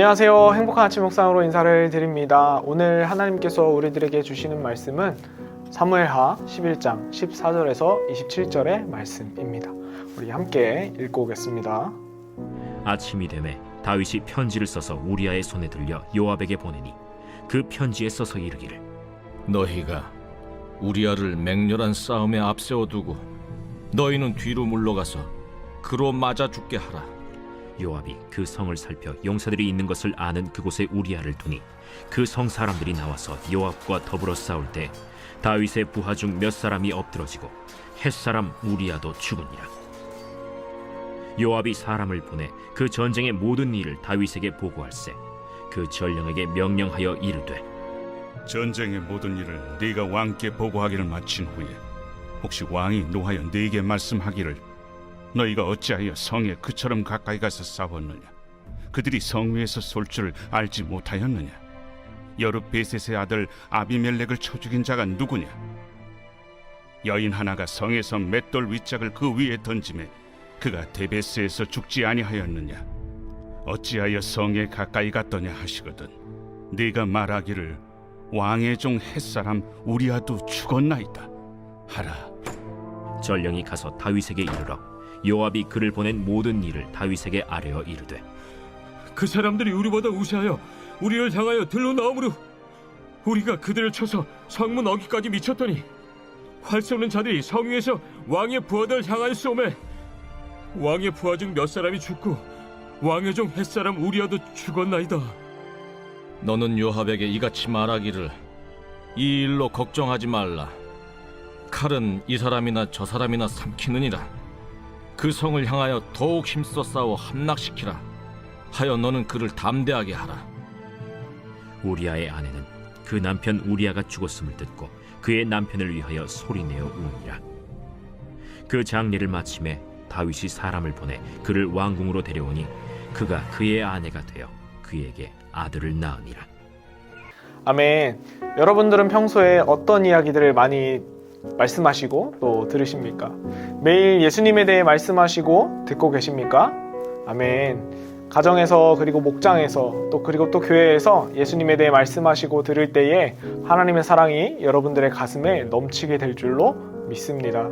안녕하세요. 행복한 아침 묵상으로 인사를 드립니다. 오늘 하나님께서 우리들에게 주시는 말씀은 사무엘하 11장 14절에서 27절의 말씀입니다. 우리 함께 읽고 오겠습니다. 아침이 되매 다윗이 편지를 써서 우리아의 손에 들려 요압에게 보내니 그 편지에 써서 이르기를 너희가 우리아를 맹렬한 싸움에 앞세워두고 너희는 뒤로 물러가서 그로 맞아 죽게 하라. 요압이 그 성을 살펴 용사들이 있는 것을 아는 그곳에 우리아를 두니 그 성 사람들이 나와서 요압과 더불어 싸울 때 다윗의 부하 중 몇 사람이 엎드러지고 햇사람 우리아도 죽으니라. 요압이 사람을 보내 그 전쟁의 모든 일을 다윗에게 보고할세 그 전령에게 명령하여 이르되 전쟁의 모든 일을 네가 왕께 보고하기를 마친 후에 혹시 왕이 노하여 네게 말씀하기를 너희가 어찌하여 성에 그처럼 가까이 가서 싸웠느냐? 그들이 성 위에서 쏠 줄 알지 못하였느냐? 여룻베셋의 아들 아비멜렉을 쳐 죽인 자가 누구냐? 여인 하나가 성에서 맷돌 윗짝을 그 위에 던지매 그가 데베스에서 죽지 아니하였느냐? 어찌하여 성에 가까이 갔더냐 하시거든 네가 말하기를 왕의 종 햇사람 우리아도 죽었나이다 하라. 전령이 가서 다윗에게 이르러 요압이 그를 보낸 모든 일을 다윗에게 아뢰어 이르되 그 사람들이 우리보다 우세하여 우리를 향하여 들러 나오므로 우리가 그들을 쳐서 성문 어귀까지 미쳤더니 활 쏘는 자들이 성 위에서 왕의 부하들 향하여 쏘매 왕의 부하 중 몇 사람이 죽고 왕의 종 햇사람 우리아도 죽었나이다. 너는 요압에게 이같이 말하기를 이 일로 걱정하지 말라. 칼은 이 사람이나 저 사람이나 삼키느니라. 그 성을 향하여 더욱 힘써 싸워 함락시키라 하여 너는 그를 담대하게 하라. 우리아의 아내는 그 남편 우리아가 죽었음을 듣고 그의 남편을 위하여 소리내어 우니라. 그 장례를 마침에 다윗이 사람을 보내 그를 왕궁으로 데려오니 그가 그의 아내가 되어 그에게 아들을 낳으니라. 아멘. 여러분들은 평소에 어떤 이야기들을 많이 말씀하시고 또 들으십니까? 매일 예수님에 대해 말씀하시고 듣고 계십니까? 아멘. 가정에서 그리고 목장에서 그리고 또 교회에서 예수님에 대해 말씀하시고 들을 때에 하나님의 사랑이 여러분들의 가슴에 넘치게 될 줄로 믿습니다.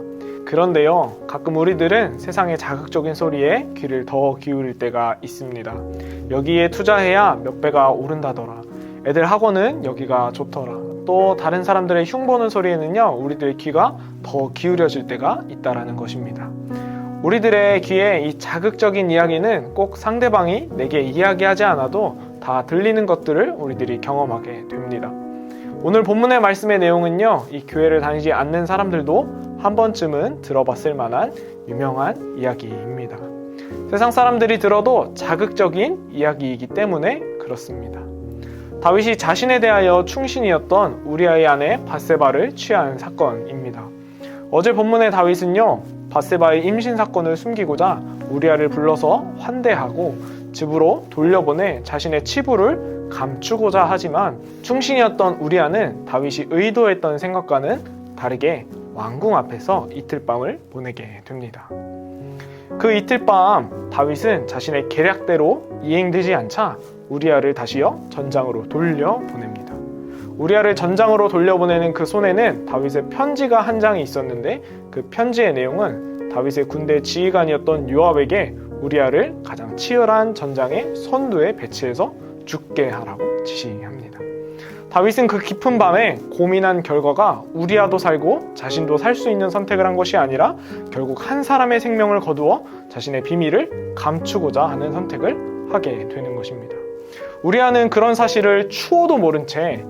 그런데요, 가끔 우리들은 세상의 자극적인 소리에 귀를 더 기울일 때가 있습니다. 여기에 투자해야 몇 배가 오른다더라. 애들 학원은 여기가 좋더라. 또 다른 사람들의 흉보는 소리에는요, 우리들의 귀가 더 기울여질 때가 있다라는 것입니다. 우리들의 귀에 이 자극적인 이야기는 꼭 상대방이 내게 이야기하지 않아도 다 들리는 것들을 우리들이 경험하게 됩니다. 오늘 본문의 말씀의 내용은요, 이 교회를 다니지 않는 사람들도 한 번쯤은 들어봤을 만한 유명한 이야기입니다. 세상 사람들이 들어도 자극적인 이야기이기 때문에 그렇습니다. 다윗이 자신에 대하여 충신이었던 우리아의 아내 밧세바를 취한 사건입니다. 어제 본문의 다윗은요, 밧세바의 임신 사건을 숨기고자 우리아를 불러서 환대하고 집으로 돌려보내 자신의 치부를 감추고자 하지만 충신이었던 우리아는 다윗이 의도했던 생각과는 다르게 왕궁 앞에서 이틀밤을 보내게 됩니다. 그 이틀밤 다윗은 자신의 계략대로 이행되지 않자 우리아를 다시요 전장으로 돌려보냅니다. 우리아를 전장으로 돌려보내는 그 손에는 다윗의 편지가 한 장이 있었는데 그 편지의 내용은 다윗의 군대 지휘관이었던 요압에게 우리아를 가장 치열한 전장의 선두에 배치해서 죽게 하라고 지시합니다. 다윗은 그 깊은 밤에 고민한 결과가 우리아도 살고 자신도 살 수 있는 선택을 한 것이 아니라 결국 한 사람의 생명을 거두어 자신의 비밀을 감추고자 하는 선택을 하게 되는 것입니다. 우리아는 그런 사실을 추호도 모른 채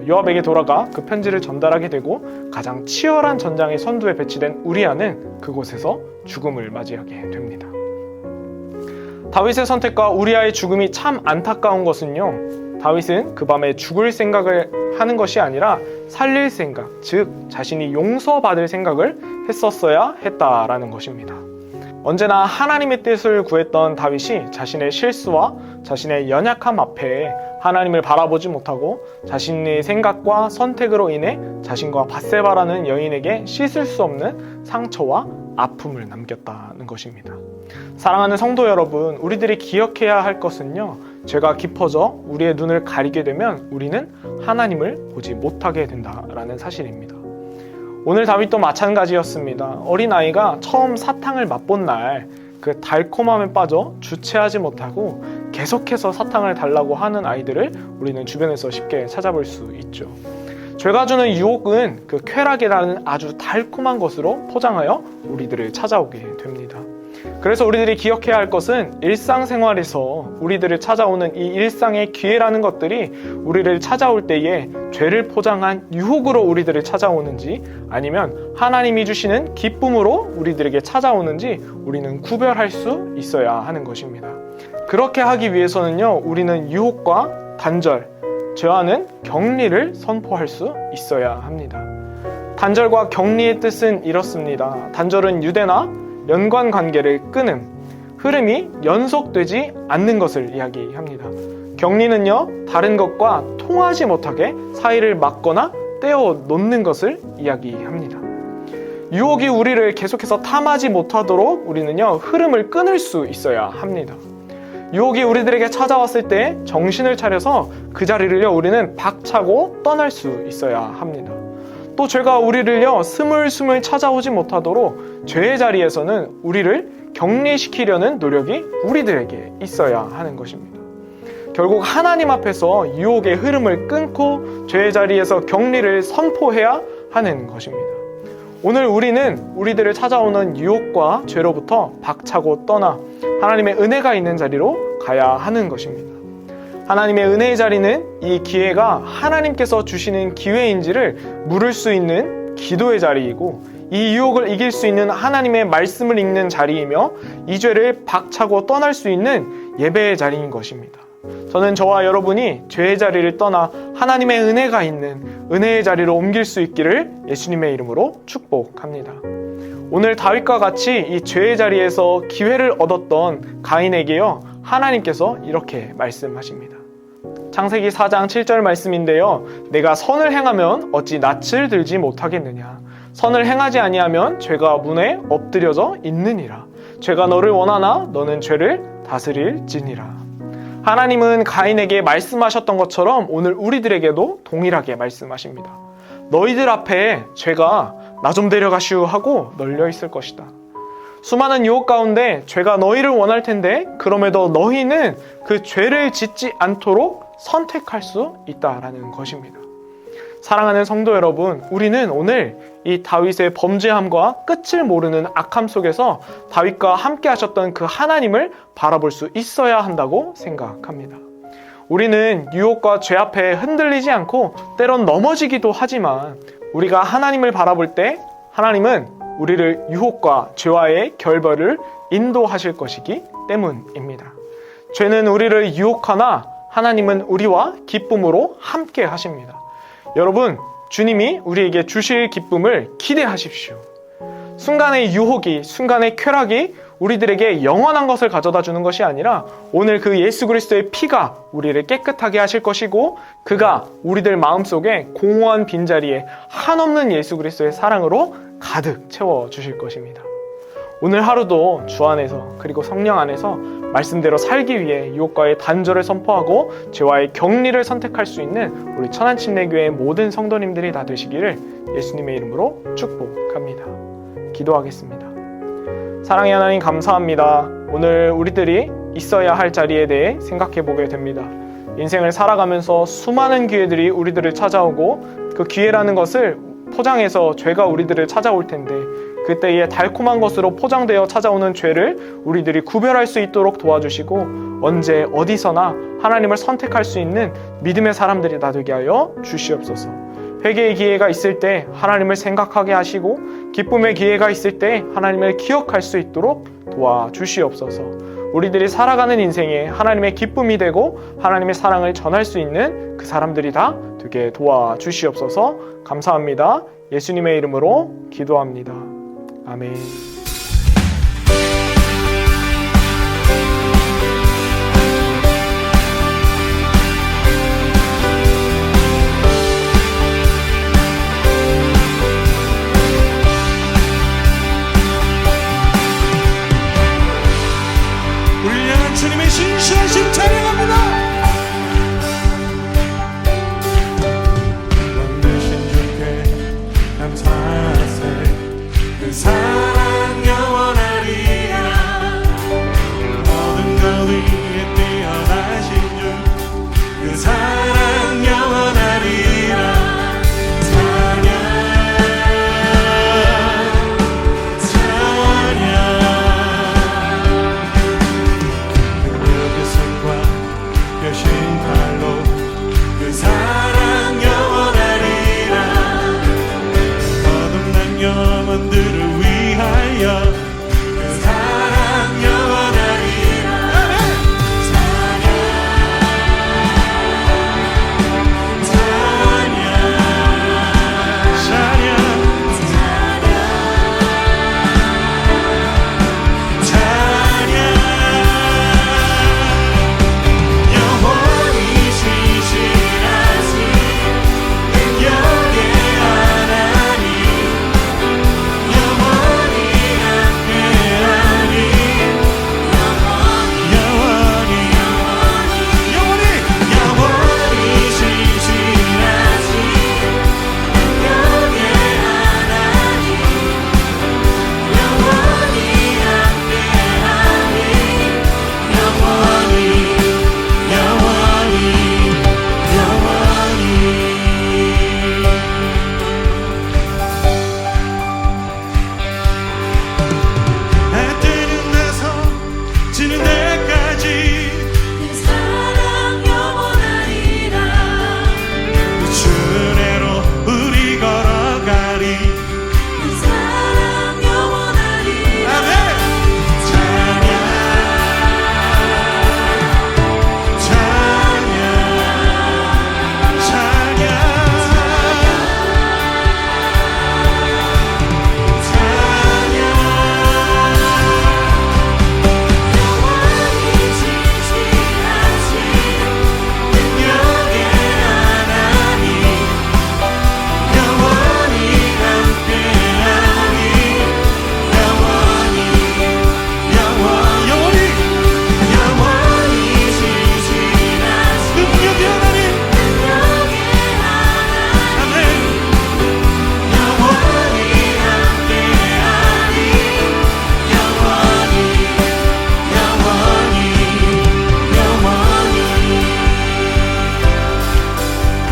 요압에게 돌아가 그 편지를 전달하게 되고 가장 치열한 전장의 선두에 배치된 우리아는 그곳에서 죽음을 맞이하게 됩니다. 다윗의 선택과 우리아의 죽음이 참 안타까운 것은요, 다윗은 그 밤에 죽을 생각을 하는 것이 아니라 살릴 생각, 즉 자신이 용서받을 생각을 했었어야 했다라는 것입니다. 언제나 하나님의 뜻을 구했던 다윗이 자신의 실수와 자신의 연약함 앞에 하나님을 바라보지 못하고 자신의 생각과 선택으로 인해 자신과 밧세바라는 여인에게 씻을 수 없는 상처와 아픔을 남겼다는 것입니다. 사랑하는 성도 여러분, 우리들이 기억해야 할 것은요, 죄가 깊어져 우리의 눈을 가리게 되면 우리는 하나님을 보지 못하게 된다라는 사실입니다. 오늘 다윗도 마찬가지였습니다. 어린아이가 처음 사탕을 맛본 날 그 달콤함에 빠져 주체하지 못하고 계속해서 사탕을 달라고 하는 아이들을 우리는 주변에서 쉽게 찾아볼 수 있죠. 죄가 주는 유혹은 그 쾌락이라는 아주 달콤한 것으로 포장하여 우리들을 찾아오게 됩니다. 그래서 우리들이 기억해야 할 것은 일상생활에서 우리들을 찾아오는 이 일상의 기회라는 것들이 우리를 찾아올 때에 죄를 포장한 유혹으로 우리들을 찾아오는지 아니면 하나님이 주시는 기쁨으로 우리들에게 찾아오는지 우리는 구별할 수 있어야 하는 것입니다. 그렇게 하기 위해서는요, 우리는 유혹과 단절, 죄와는 격리를 선포할 수 있어야 합니다. 단절과 격리의 뜻은 이렇습니다. 단절은 유대나 연관 관계를 끊음, 흐름이 연속되지 않는 것을 이야기합니다. 격리는요, 다른 것과 통하지 못하게 사이를 막거나 떼어 놓는 것을 이야기합니다. 유혹이 우리를 계속해서 탐하지 못하도록 우리는요, 흐름을 끊을 수 있어야 합니다. 유혹이 우리들에게 찾아왔을 때 정신을 차려서 그 자리를요, 우리는 박차고 떠날 수 있어야 합니다. 또 죄가 우리를요, 스물스물 찾아오지 못하도록 죄의 자리에서는 우리를 격리시키려는 노력이 우리들에게 있어야 하는 것입니다. 결국 하나님 앞에서 유혹의 흐름을 끊고 죄의 자리에서 격리를 선포해야 하는 것입니다. 오늘 우리는 우리들을 찾아오는 유혹과 죄로부터 박차고 떠나 하나님의 은혜가 있는 자리로 가야 하는 것입니다. 하나님의 은혜의 자리는 이 기회가 하나님께서 주시는 기회인지를 물을 수 있는 기도의 자리이고, 이 유혹을 이길 수 있는 하나님의 말씀을 읽는 자리이며, 이 죄를 박차고 떠날 수 있는 예배의 자리인 것입니다. 저는 저와 여러분이 죄의 자리를 떠나 하나님의 은혜가 있는 은혜의 자리로 옮길 수 있기를 예수님의 이름으로 축복합니다. 오늘 다윗과 같이 이 죄의 자리에서 기회를 얻었던 가인에게요, 하나님께서 이렇게 말씀하십니다. 창세기 4장 7절 말씀인데요. 내가 선을 행하면 어찌 낯을 들지 못하겠느냐. 선을 행하지 아니하면 죄가 문에 엎드려져 있느니라. 죄가 너를 원하나 너는 죄를 다스릴지니라. 하나님은 가인에게 말씀하셨던 것처럼 오늘 우리들에게도 동일하게 말씀하십니다. 너희들 앞에 죄가 나 좀 데려가시오 하고 널려 있을 것이다. 수많은 유혹 가운데 죄가 너희를 원할 텐데 그럼에도 너희는 그 죄를 짓지 않도록 선택할 수 있다라는 것입니다. 사랑하는 성도 여러분, 우리는 오늘 이 다윗의 범죄함과 끝을 모르는 악함 속에서 다윗과 함께 하셨던 그 하나님을 바라볼 수 있어야 한다고 생각합니다. 우리는 유혹과 죄 앞에 흔들리지 않고 때론 넘어지기도 하지만 우리가 하나님을 바라볼 때 하나님은 우리를 유혹과 죄와의 결별을 인도하실 것이기 때문입니다. 죄는 우리를 유혹하나 하나님은 우리와 기쁨으로 함께 하십니다. 여러분, 주님이 우리에게 주실 기쁨을 기대하십시오. 순간의 유혹이, 순간의 쾌락이 우리들에게 영원한 것을 가져다 주는 것이 아니라 오늘 그 예수 그리스도의 피가 우리를 깨끗하게 하실 것이고, 그가 우리들 마음속에 공허한 빈자리에 한없는 예수 그리스도의 사랑으로 가득 채워주실 것입니다. 오늘 하루도 주 안에서 그리고 성령 안에서 말씀대로 살기 위해 유혹과의 단절을 선포하고 죄와의 격리를 선택할 수 있는 우리 천안침례교회의 모든 성도님들이 다 되시기를 예수님의 이름으로 축복합니다. 기도하겠습니다. 사랑의 하나님, 감사합니다. 오늘 우리들이 있어야 할 자리에 대해 생각해 보게 됩니다. 인생을 살아가면서 수많은 기회들이 우리들을 찾아오고 그 기회라는 것을 포장해서 죄가 우리들을 찾아올 텐데 그때의 달콤한 것으로 포장되어 찾아오는 죄를 우리들이 구별할 수 있도록 도와주시고 언제 어디서나 하나님을 선택할 수 있는 믿음의 사람들이 다 되게 하여 주시옵소서. 회개의 기회가 있을 때 하나님을 생각하게 하시고 기쁨의 기회가 있을 때 하나님을 기억할 수 있도록 도와주시옵소서. 우리들이 살아가는 인생에 하나님의 기쁨이 되고 하나님의 사랑을 전할 수 있는 그 사람들이 다 되게 도와주시옵소서. 감사합니다. 예수님의 이름으로 기도합니다. 아멘. 우리 향한 주님의 신실하심 찬양합니다.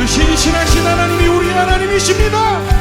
그 신실하신 하나님이 우리 하나님이십니다.